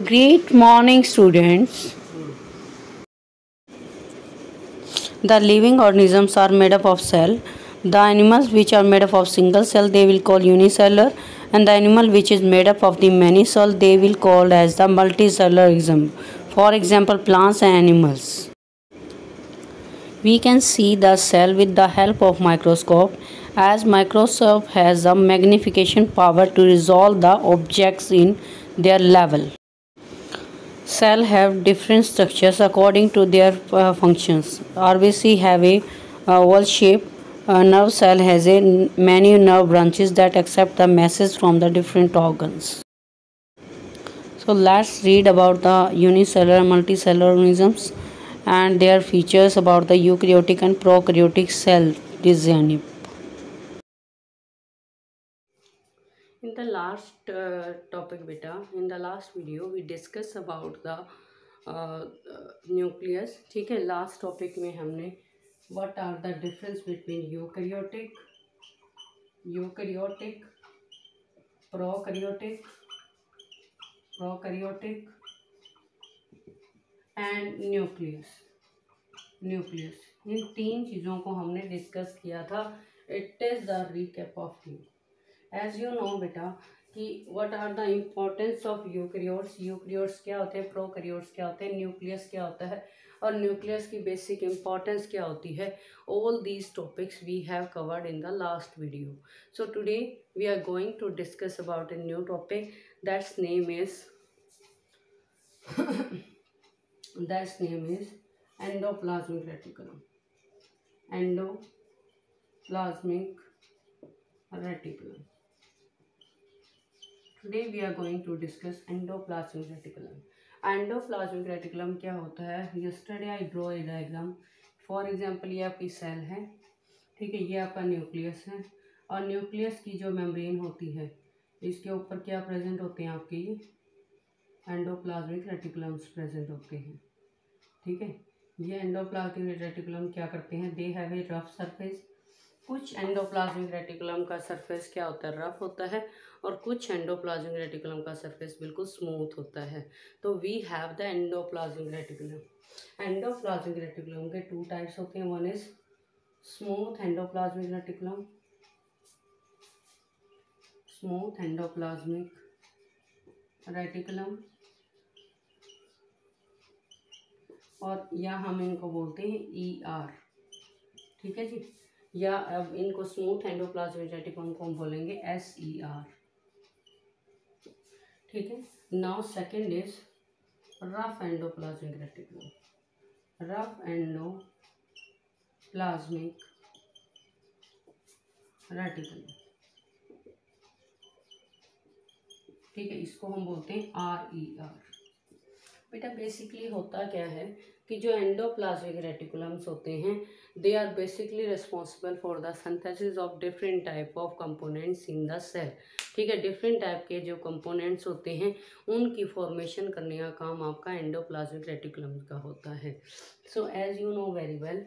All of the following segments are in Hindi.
Great morning, students. The living organisms are made up of cell. The animals which are made up of single cell, they will call unicellular, and the animal which is made up of the many cell, they will call as the multicellular organism. For example, plants and animals. We can see the cell with the help of microscope, as microscope has the magnification power to resolve the objects in their level. Cell have different structures according to their functions. RBC have a oval shape. A nerve cell has many nerve branches that accept the message from the different organs. So let's read about the unicellular multicellular organisms and their features about the eukaryotic and prokaryotic cell design. In the last topic beta, in the last video we discussed about the nucleus. ठीक है, लास्ट टॉपिक में हमने what are the difference between eukaryotic prokaryotic and nucleus इन तीन चीज़ों को हमने डिस्कस किया था. It is the recap of you. As you know बेटा कि what are the importance of eukaryotes क्या होते हैं, प्रोकैरियोट्स क्या होते हैं, न्यूक्लियस क्या होता है और न्यूक्लियस की बेसिक इंपॉर्टेंस क्या होती है. All these topics we have covered in the last video. So today we are going to discuss about a new topic. That's name is endoplasmic reticulum. Endoplasmic reticulum. Today we are going to discuss endoplasmic reticulum. Endoplasmic reticulum क्या होता है. Yesterday I draw a diagram. For example ये आपकी सेल है, ठीक है, ये आपका न्यूक्लियस है और न्यूक्लियस की जो मेम्ब्रेन होती है इसके ऊपर क्या प्रेजेंट होते हैं, आपके ये एंडोप्लाज्मिक रेटिकुलम्स प्रेजेंट होते हैं. ठीक है, ये एंडोप्लाज्मिक रेटिकुलम क्या करते हैं, they have a rough surface. कुछ एंडोप्लाज्मिक रेटिकुलम का सरफेस क्या होता है, रफ होता है और कुछ एंडोप्लाज्मिक रेटिकुलम का सरफेस बिल्कुल स्मूथ होता है. तो we have the endoplasmic reticulum. Endoplasmic reticulum के टू टाइप्स होते हैं. One is smooth endoplasmic reticulum, और या हम इनको बोलते हैं ER. ठीक है जी, या अब इनको स्मूथ एंडोप्लाज्मिक रेटिकुलम को हम बोलेंगे SER. ठीक है. Now second is rough endoplasmic reticulum. ठीक है, इसको हम बोलते हैं RER. बेटा बेसिकली होता क्या है कि जो एंडोप्लाज्मिक रेटिकुलम्स होते हैं they are basically responsible for the synthesis of different type of components in the cell. ठीक है, डिफरेंट टाइप के जो कंपोनेंट्स होते हैं उनकी फॉर्मेशन करने का काम आपका एंडोप्लाज्मिक रेटिकुलम का होता है. So as you know very well,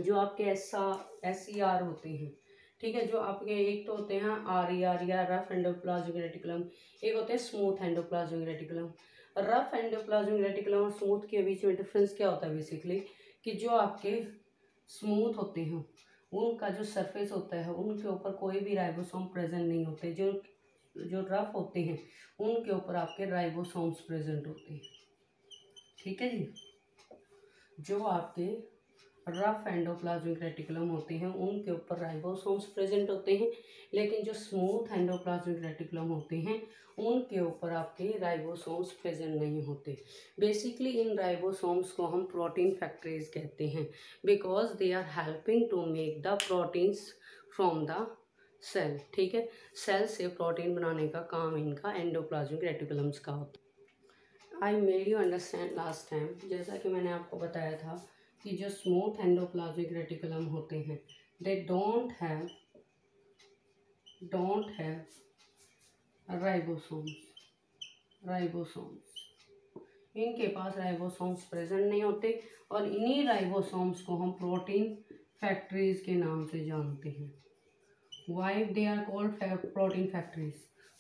जो आपके SER होते हैं, ठीक है, जो आपके एक तो होते हैं RER या रफ एंडोप्लाज्मिक रेटिकुलम, एक होते हैं smooth endoplasmic reticulum. Rough endoplasmic reticulum और स्मूथ के बीच में डिफरेंस क्या होता है बेसिकली कि जो आपके स्मूथ होते हैं उनका जो सरफेस होता है उनके ऊपर कोई भी राइबोसोम प्रेजेंट नहीं होते. जो रफ होते हैं उनके ऊपर आपके राइबोसोम्स प्रेजेंट होते हैं. ठीक है जी, जो आपके रफ एंडोप्लाज्मिक रेटिकुलम होते हैं उनके ऊपर राइबोसोम्स प्रेजेंट होते हैं, लेकिन जो स्मूथ एंडोप्लाज्मिक रेटिकुलम होते हैं उनके ऊपर आपके राइबोसोम्स प्रेजेंट नहीं होते. बेसिकली इन राइबोसोम्स को हम प्रोटीन फैक्ट्रीज कहते हैं because they are helping to make the proteins from the cell. ठीक है, सेल से प्रोटीन बनाने का काम इनका एंडोप्लाज्मिक रेटिकुलम्स का होता है. आई made you understand last time, जैसा कि मैंने आपको बताया था कि जो स्मूथ एंडोप्लाज्मिक रेटिकुलम होते हैं दे डोंट हैव राइबोसोम्स. इनके पास राइबोसोम्स प्रेजेंट नहीं होते और इन्हीं राइबोसोम्स को हम प्रोटीन फैक्ट्रीज के नाम से जानते हैं. Why they are called protein factories?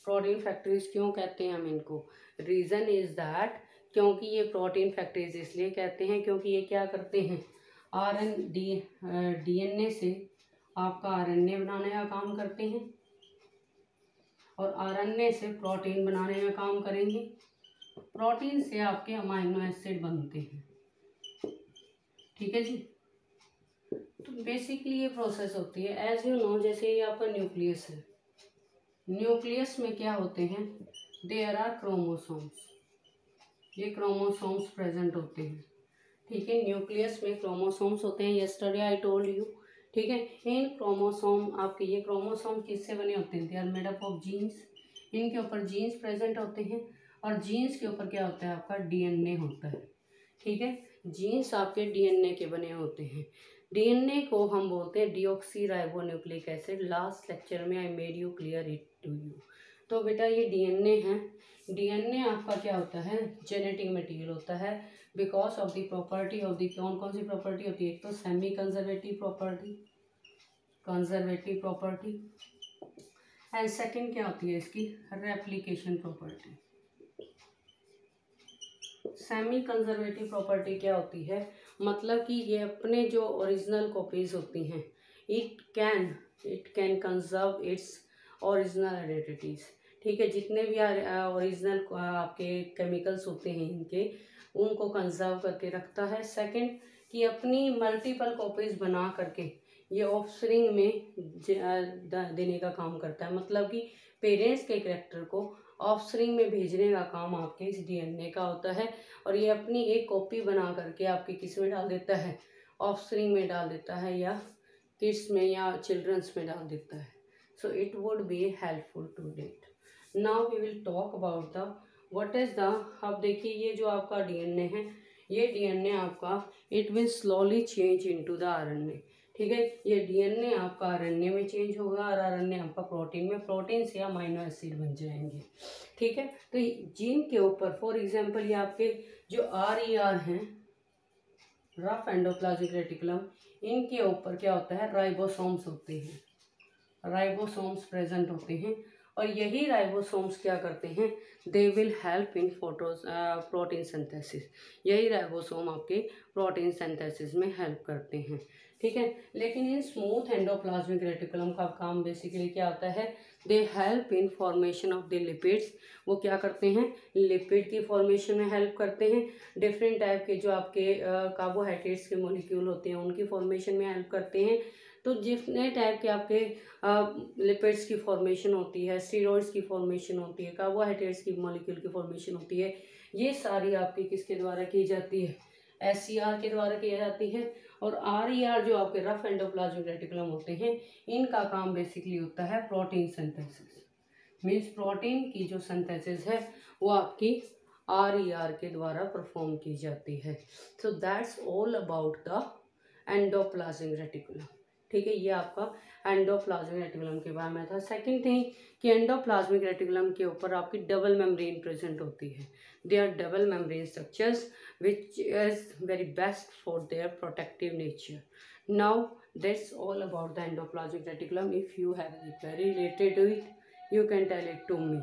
Protein factories क्यों कहते हैं हम इनको? रीज़न इज़ दैट, क्योंकि ये प्रोटीन फैक्ट्रीज इसलिए कहते हैं क्योंकि ये क्या करते हैं, डीएनए से आपका आरएनए बनाने का काम करते हैं और आरएनए से प्रोटीन बनाने का काम करेंगे। प्रोटीन से आपके अमाइनो एसिड बनते हैं, ठीक है जी। तो बेसिकली ये प्रोसेस होती है, एज यू नो, जैसे ये आपका न्यूक्लियस है, न्यूक्लियस में क्या होते हैं, देयर आर क्रोमोसोम्स, ये क्रोमोसोम्स प्रेजेंट होते हैं, ठीक है। न्यूक्लियस में क्रोमोसोम्स होते हैं, यस्टरडे आई टोल्ड यू, ठीक है। इन क्रोमोसोम, आपके ये क्रोमोसोम किससे बने होते हैं, they are made up of genes, इनके ऊपर जीन्स प्रेजेंट होते हैं और जीन्स के ऊपर क्या होता है, आपका डीएनए होता है, ठीक है। जीन्स आपके डीएनए के बने होते हैं। डीएनए को हम बोलते हैं deoxyribonucleic acid. Last lecture में I made you clear it to you. तो बेटा ये डीएनए है, डीएनए आपका क्या होता है, जेनेटिक मटेरियल होता है, because of the property of the, कौन कौन सी प्रॉपर्टी होती है, एक तो semi conservative property, and second क्या होती है इसकी, replication property. Semi conservative property क्या होती है, मतलब कि ये अपने जो ओरिजिनल कॉपीज होती हैं, it can conserve its original identities, ठीक है। जितने भी ओरिजिनल आपके केमिकल्स होते हैं इनके, उनको कंजर्व करके रखता है। सेकंड, कि अपनी मल्टीपल कॉपीज बना करके ये ऑफस्प्रिंग में देने का काम करता है, मतलब कि पेरेंट्स के कैरेक्टर को ऑफस्प्रिंग में भेजने का काम आपके इस डीएनए का होता है। और ये अपनी एक कॉपी बना करके आपके किस में डाल देता है, ऑफस्प्रिंग में डाल देता है, या किड्स में या चिल्ड्रंस में डाल देता है। So it would be helpful to date. Now we will talk about the what is the, अब देखिए ये जो आपका डीएनए है, ये डीएनए आपका it will slowly change into the RNA, ठीक है। ये डीएनए आपका आरएनए में चेंज होगा और आरएनए आपका प्रोटीन में, प्रोटीन से अमाइनो एसिड बन जाएंगे, ठीक है। तो जीन के ऊपर फॉर एग्जांपल ये आपके जो आरईआर हैं, रफ एंडोप्लाज्मिक रेटिकुलम, इनके ऊपर क्या होता है, राइबोसोम्स होते हैं, राइबोसोम्स प्रेजेंट होते हैं और यही राइबोसोम्स क्या करते हैं, they will help in protein synthesis. यही राइबोसोम आपके प्रोटीन सिंथेसिस में हेल्प करते हैं, ठीक है। लेकिन इन स्मूथ एंडोप्लाज्मिक रेटिकुलम का काम बेसिकली क्या होता है, they help in formation of the lipids. वो क्या करते हैं, लिपिड की फॉर्मेशन में हेल्प करते हैं। डिफरेंट टाइप के जो आपके कार्बोहाइड्रेट्स के मॉलिक्यूल होते हैं उनकी फॉर्मेशन में हेल्प करते हैं। तो जितने टाइप के आपके लिपिड्स की फॉर्मेशन होती है, स्टीरॉइड्स की फॉर्मेशन होती है, कार्बोहाइड्रेट्स की मॉलिक्यूल की फॉर्मेशन होती है, ये सारी आपकी किसके द्वारा की जाती है, एससीआर के द्वारा की जाती है। और आरईआर जो आपके रफ एंडोप्लाज्मिक रेटिकुलम होते हैं, इनका काम बेसिकली होता है प्रोटीन सिंथेसिस। मीन्स प्रोटीन की जो सिंथेसिस है वो आपकी आरईआर के द्वारा परफॉर्म की जाती है। So that's all about the endoplasmic reticulum, ठीक है। ये आपका एंडोप्लाज्मिक रेटिकुलम के बारे में था। सेकंड थिंग कि एंडोप्लाज्मिक रेटिकुलम के ऊपर आपकी डबल मेम्ब्रेन प्रेजेंट होती है। They are double membrane structures which is very best for their protective nature. Now that's all about the endoplasmic reticulum. If you have any query related to it, you can tell it to me.